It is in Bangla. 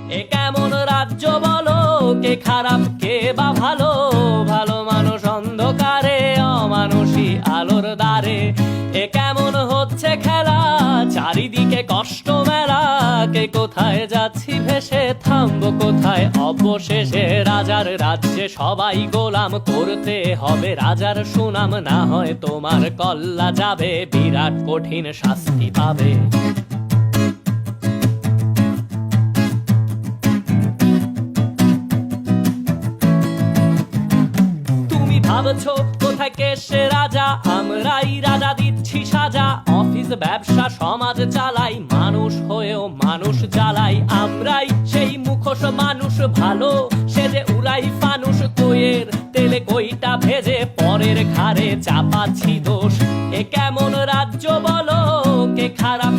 এ কেমন রাজ্য বলো, কে খারাপ কে বা ভালো? ভালো মানুষ অন্ধকারে, অমানুষী আলোর দ্বারে। এ কেমন হচ্ছে খেলা, চারিদিকে কষ্ট মেলা। কে কোথায় যাচ্ছি ভেসে, থামবো কোথায় অবশেষে? রাজার রাজ্যে সবাই গোলাম, করতে হবে রাজার সুনাম। না হয় তোমার কল্লা যাবে, বিরাট কঠিন শাস্তি পাবে। ভাবছো কোথায় কে সে রাজা, আমরাই রাজা দিচ্ছি সাজা। অফিস ব্যবসা সমাজ চালাই, মানুষ হয়েও মানুষ জ্বালাই। আমরাই সেই মুখোশ মানুষ ভালো, সে যে উড়াই ফানুষ। কইয়ের তেলে কইটা ভেজে পরের ঘাড়ে চাপাচ্ছি দোষ। এ কেমন রাজ্য বলো, কে খারাপ